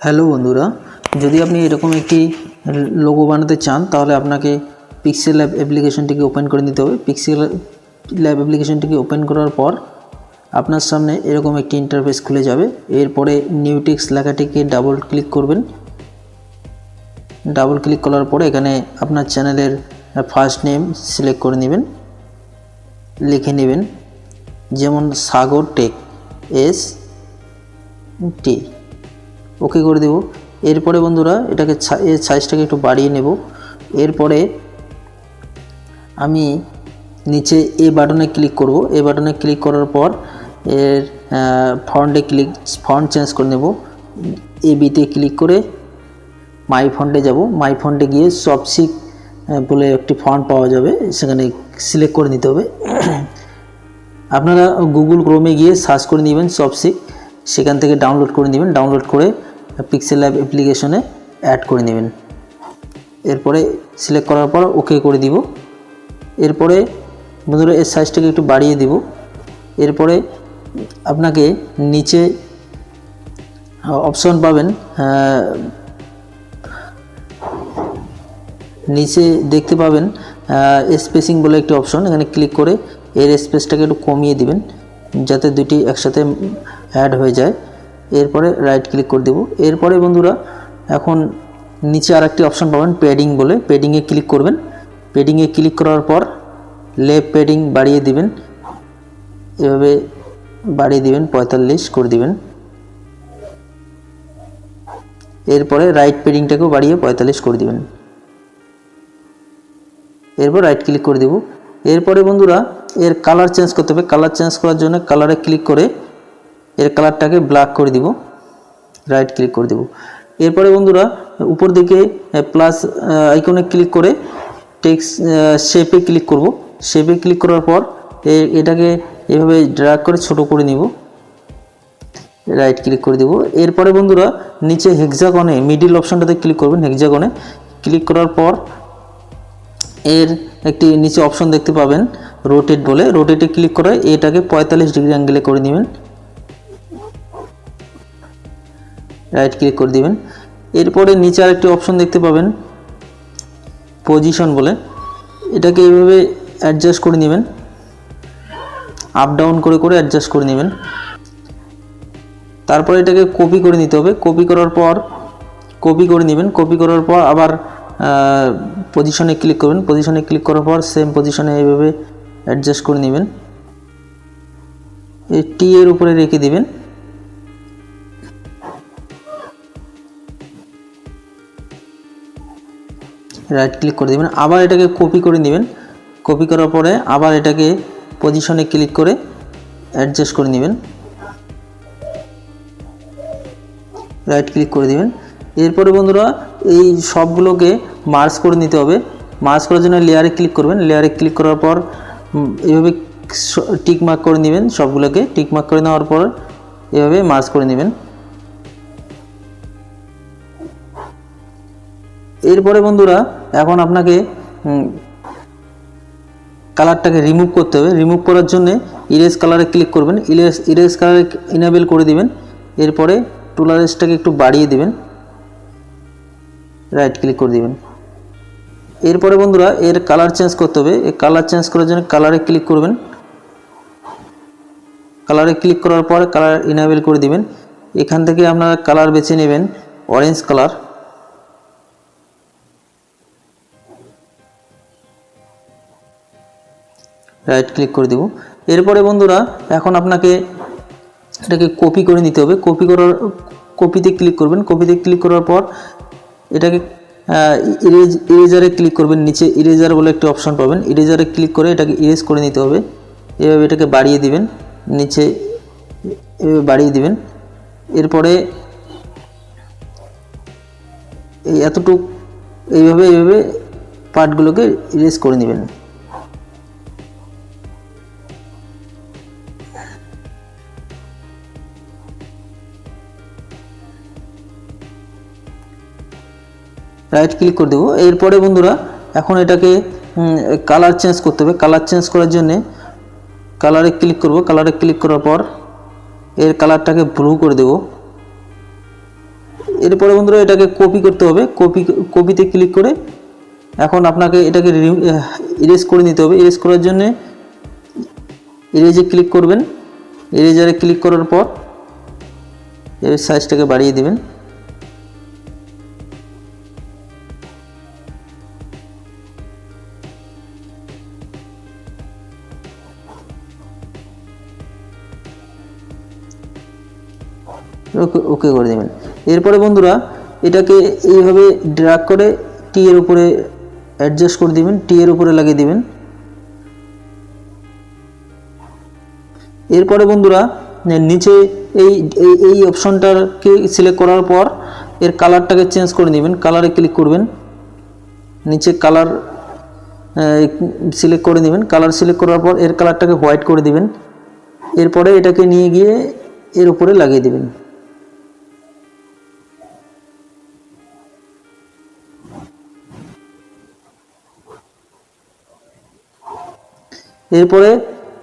Hello বন্ধুরা, যদি আপনি এরকম একটি লোগো বানাতে চান তাহলে আপনাকে পিক্সেল ল্যাব অ্যাপ্লিকেশনটিকে ওপেন করে নিতে হবে। পিক্সেল ল্যাব অ্যাপ্লিকেশনটিকে ওপেন করার পর আপনার সামনে এরকম একটি ইন্টারফেস খুলে যাবে। এরপরে নিউ টেক্সট লেখাটিকে ডাবল ক্লিক করবেন। ডাবল ক্লিক করার পরে এখানে আপনার চ্যানেলের ফার্স্ট নেম সিলেক্ট করে নেবেন, লিখে নেবেন, যেমন সাগর টেক ST, ওকে করে দেব। এরপরে বন্ধুরা এটাকে সাইজটাকে একটু বাড়িয়ে নেব। এরপরে আমি নিচে এ বাটনে ক্লিক করব। এ বাটনে ক্লিক করার পর এর ফন্ট চেঞ্জ করে নেব। বিতে ক্লিক করে মাই ফন্টে যাব। মাই ফন্টে গিয়ে সফটসিক বলে একটি ফন্ট পাওয়া যাবে, সেখানে সিলেক্ট করে নিতে হবে। আপনারা গুগল ক্রোমে গিয়ে সার্চ করে নেবেন সফটসিক, সেখান থেকে ডাউনলোড করে নেবেন। ডাউনলোড করে পিক্সেল ল্যাব অ্যাপ্লিকেশনে অ্যাড করে নেবেন। এরপরে সিলেক্ট করার পর ওকে করে দিব। এরপরে বন্ধুরা এর সাইজটাকে একটু বাড়িয়ে দিব। এরপরে আপনাকে নিচে অপশন পাবেন, নিচে দেখতে পাবেন স্পেসিং বলে একটি অপশন। এখানে ক্লিক করে এর স্পেসটাকে একটু কমিয়ে দিবেন যাতে দুটি একসাথে অ্যাড হয়ে যায়। এরপরে রাইট ক্লিক করে দেব। এরপরে বন্ধুরা এখন নিচে আরেকটি অপশন পাবেন প্যাডিং বলে, প্যাডিংয়ে ক্লিক করবেন। প্যাডিংয়ে ক্লিক করার পর লেফট প্যাডিং বাড়িয়ে দিবেন, এভাবে বাড়িয়ে দিবেন, 45 করে দিবেন। এরপরে রাইট প্যাডিংটাকেও বাড়িয়ে 45 করে দিবেন। এরপর রাইট ক্লিক করে দেব। এরপরে বন্ধুরা এর কালার চেঞ্জ করতে হবে। কালার চেঞ্জ করার জন্য কালারে ক্লিক করে এর কালারটাকে ব্ল্যাক করে দিব, রাইট ক্লিক করে দেব। এরপরে বন্ধুরা উপর দিকে প্লাস আইকনে ক্লিক করে টেক্সট শেপে ক্লিক করব। শেপে ক্লিক করার পর এটাকে এভাবে ড্র্যাগ করে ছোট করে নিব, রাইট ক্লিক করে দেব। এরপরে বন্ধুরা নিচে হেক্সাগনে মিডিল অপশনটাতে ক্লিক করবেন। হেক্সাগনে ক্লিক করার পর এর একটি নিচে অপশন দেখতে পাবেন রোটেট বলে, রোটেটে ক্লিক করে এটাকে 45 ডিগ্রি অ্যাঙ্গেলে করে নেবেন, রাইট ক্লিক করে দিবেন। এরপরে নিচে আরেকটি অপশন দেখতে পাবেন পজিশন বলে, এটাকে এইভাবে অ্যাডজাস্ট করে নেবেন, আপ ডাউন করে করে অ্যাডজাস্ট করে নেবেন। তারপরে এটাকে কপি করে নিতে হবে। কপি করার পর কপি করে নেবেন। কপি করার পর আবার পজিশনে ক্লিক করবেন। পজিশনে ক্লিক করার পর সেম পজিশনে এইভাবে অ্যাডজাস্ট করে নেবেন, এই টি এর উপরে রেখে দিবেন। রাইট ক্লিক করে দেবেন। আবার এটাকে কপি করে নেবেন। কপি করার পরে আবার এটাকে পজিশনে ক্লিক করে অ্যাডজাস্ট করে নেবেন, রাইট ক্লিক করে দিবেন। এরপরে বন্ধুরা এই সবগুলোকে মার্জ করে নিতে হবে। মার্জ করার জন্য লেয়ারে ক্লিক করবেন। লেয়ারে ক্লিক করার পর এভাবে টিক মার্ক করে নেবেন, সবগুলোকে টিক মার্ক করে নেওয়ার পর এভাবে মার্জ করে নেবেন। এরপরে বন্ধুরা এখন আপনাকে কালারটাকে রিমুভ করতে হবে। রিমুভ করার জন্য ইরেজ কালারে ক্লিক করবেন। ইরেজ কালারে ইনেবল করে দিবেন। এরপরে টলারেন্সটাকে একটু বাড়িয়ে দিবেন, রাইট ক্লিক করে দিবেন। এরপরে বন্ধুরা এর কালার চেঞ্জ করতে হবে। এই কালার চেঞ্জ করার জন্য কালারে ক্লিক করবেন। কালারে ক্লিক করার পর কালার ইনেবল করে দিবেন। এখান থেকে আপনারা কালার বেছে নেবেন অরেঞ্জ কালার, রাইট ক্লিক করে দেব। এরপরে বন্ধুরা এখন আপনাকে এটাকে কপি করে নিতে হবে। কপিতে ক্লিক করবেন। কপিতে ক্লিক করার পর এটাকে ইরেজারে ক্লিক করবেন। নিচে ইরেজার বলে একটি অপশন পাবেন, ইরেজারে ক্লিক করে এটাকে ইরেজ করে নিতে হবে। এভাবে এটাকে বাড়িয়ে দিবেন, নিচে এভাবে বাড়িয়ে দিবেন। এরপরে এই এতটুক এইভাবে পার্টগুলোকে ইরেজ করে নেবেন। রাইট ক্লিক করে দেবো। এরপরে বন্ধুরা এখন এটাকে কালার চেঞ্জ করতে হবে। কালার চেঞ্জ করার জন্য কালারে ক্লিক করব। কালারে ক্লিক করার পর এর কালারটাকে ব্লু করে দেব, এরপরে বন্ধুরা এটাকে কপি করতে হবে। কপিতে ক্লিক করে এখন আপনাকে এটাকে ইরেজ করে নিতে হবে। ইরেজ করার জন্য ইরেজে ক্লিক করবেন। ইরেজারে ক্লিক করার পর এর সাইজটাকে বাড়িয়ে দিবেন। ওকে করে দেবেন। এরপরে বন্ধুরা এটাকে এইভাবে ড্র্যাগ করে টি এর উপরে অ্যাডজাস্ট করে দিবেন, টি এর উপরে লাগিয়ে দিবেন। এরপরে বন্ধুরা নিচে এই অপশনটাকে সিলেক্ট করার পর এর কালারটাকে চেঞ্জ করে নেবেন। কালারে ক্লিক করবেন, নিচে কালার সিলেক্ট করে নেবেন। কালার সিলেক্ট করার পর এর কালারটাকে হোয়াইট করে দিবেন। এরপরে এটাকে নিয়ে গিয়ে এর উপরে লাগিয়ে দিবেন। এরপরে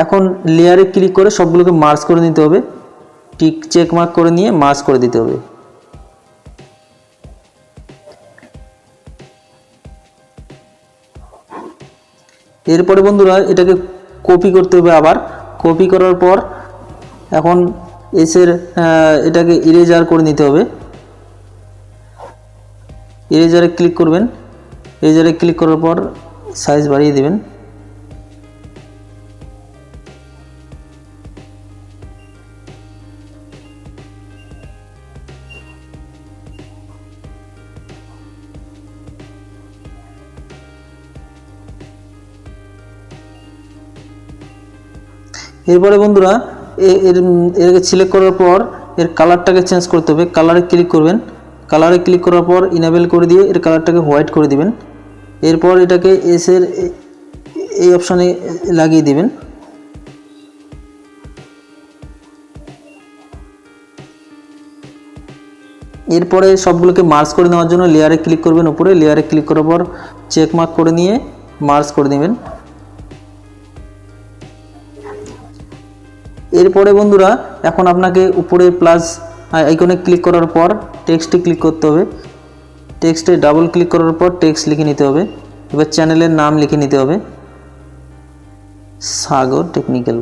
এখন লেয়ারে ক্লিক করে সবগুলোকে মার্জ করে নিতে হবে। টিক চেক মার্ক করে নিয়ে মার্জ করে দিতে হবে। এরপরে বন্ধুরা এটাকে কপি করতে হবে। আবার কপি করার পর এখন এটাকে ইরেজার করে নিতে হবে। ইরেজারে ক্লিক করবেন। ইরেজারে ক্লিক করার পর সাইজ বাড়িয়ে দিবেন। এরপরে বন্ধুরা এটাকে সিলেক্ট করার পর এর কালারটাকে চেঞ্জ করতে হবে। কালারে ক্লিক করবেন। কালারে ক্লিক করার পর ইনেবল করে দিয়ে এর কালারটাকে হোয়াইট করে দিবেন। এরপর এটাকে এসের এই অপশানে লাগিয়ে দিবেন। এরপরে সবগুলোকে মার্জ করে নেওয়ার জন্য লেয়ারে ক্লিক করবেন। উপরে লেয়ারে ক্লিক করার পর চেক মার্ক করে নিয়ে মার্জ করে দিবেন। এরপরে বন্ধুরা এখন আপনাকে উপরে প্লাস আইকনে ক্লিক করার পর টেক্সটে ক্লিক করতে হবে। টেক্সটে ডাবল ক্লিক করার পর টেক্সট লিখে নিতে হবে। এবার চ্যানেলের নাম লিখে নিতে হবে, সাগর টেকনিক্যাল।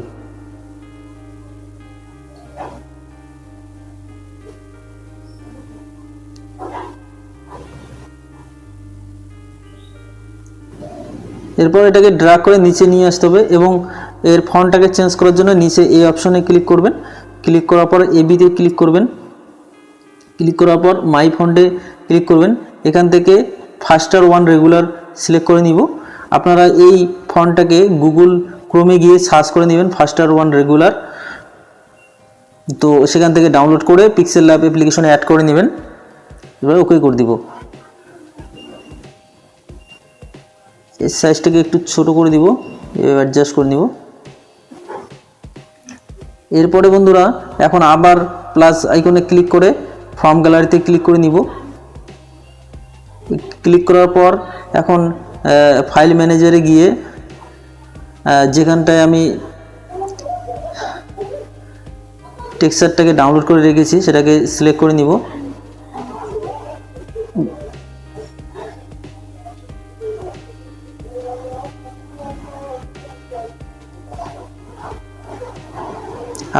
এরপর এটাকে ড্র্যাগ করে নিচে নিয়ে আসতে হবে এবং এর ফন্টটাকে চেঞ্জ করার জন্য নিচে এই অপশনে ক্লিক করবেন। ক্লিক করার পর এবিতে ক্লিক করবেন। ক্লিক করার পর মাই ফন্টে ক্লিক করবেন। এখান থেকে ফাস্টার ওয়ান রেগুলার সিলেক্ট করে নিব। আপনারা এই ফন্টটাকে গুগল ক্রোমে গিয়ে সার্চ করে নেবেন ফাস্টার ওয়ান রেগুলার। তো সেখান থেকে ডাউনলোড করে পিক্সেল ল্যাব অ্যাপ্লিকেশনে অ্যাড করে নেবেন। এবার ওকে করে দিব। এই সাইজটাকে একটু ছোট করে দিব, অ্যাডজাস্ট করে নিব। এরপরে বন্ধুরা এখন আবার প্লাস আইকনে ক্লিক করে ফর্ম গ্যালারিতে ক্লিক করে নিব। ক্লিক করার পর এখন ফাইল ম্যানেজারে গিয়ে যেখানটায় আমি টেক্সচারটাকে ডাউনলোড করে রেখেছি সেটাকে সিলেক্ট করে নিব।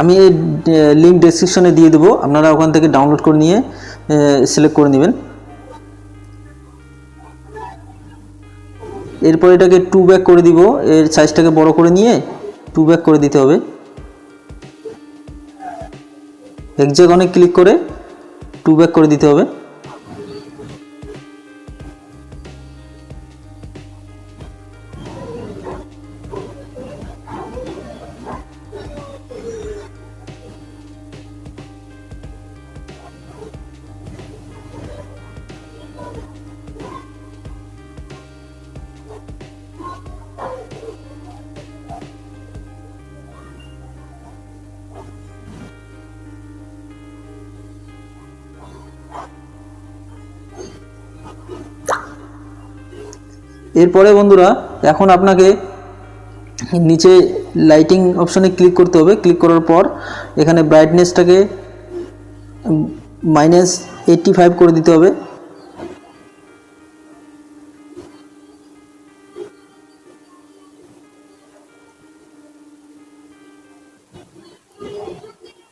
আমি এই লিঙ্ক ডেসক্রিপশনে দিয়ে দেবো, আপনারা ওখান থেকে ডাউনলোড করে নিয়ে সিলেক্ট করে নেবেন। এরপর এটাকে 2 ব্যাক করে দিব। এর সাইজটাকে বড় করে নিয়ে 2 ব্যাক করে দিতে হবে। হেক্সাগনে ক্লিক করে 2 ব্যাক করে দিতে হবে। এরপরে বন্ধুরা এখন আপনাকে নিচে লাইটিং অপশনে ক্লিক করতে হবে। ক্লিক করার পর এখানে ব্রাইটনেসটাকে 85 করে দিতে হবে।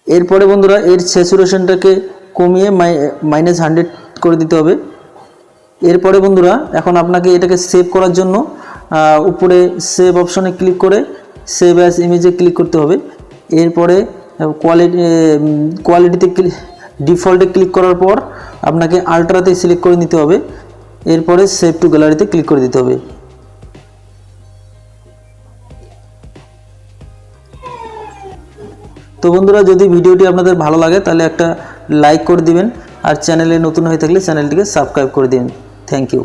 এরপরে বন্ধুরা এর স্যাচুরেশনটাকে কমিয়ে -100 করে দিতে হবে। এরপরে বন্ধুরা এখন আপনাকে এটাকে সেভ করার জন্য উপরে সেভ অপশনে ক্লিক করে সেভ অ্যাজ ইমেজে ক্লিক করতে হবে। এরপরে কোয়ালিটিতে ডিফল্টে ক্লিক করার পর আপনাকে আলট্রাতে সিলেক্ট করে নিতে হবে। এরপরে সেভ টু গ্যালারিতে ক্লিক করে দিতে হবে। তো বন্ধুরা যদি ভিডিওটি আপনাদের ভালো লাগে তাহলে একটা লাইক করে দিবেন, আর চ্যানেলে নতুন হয়ে থাকলে চ্যানেলটিকে সাবস্ক্রাইব করে দিন। Thank you.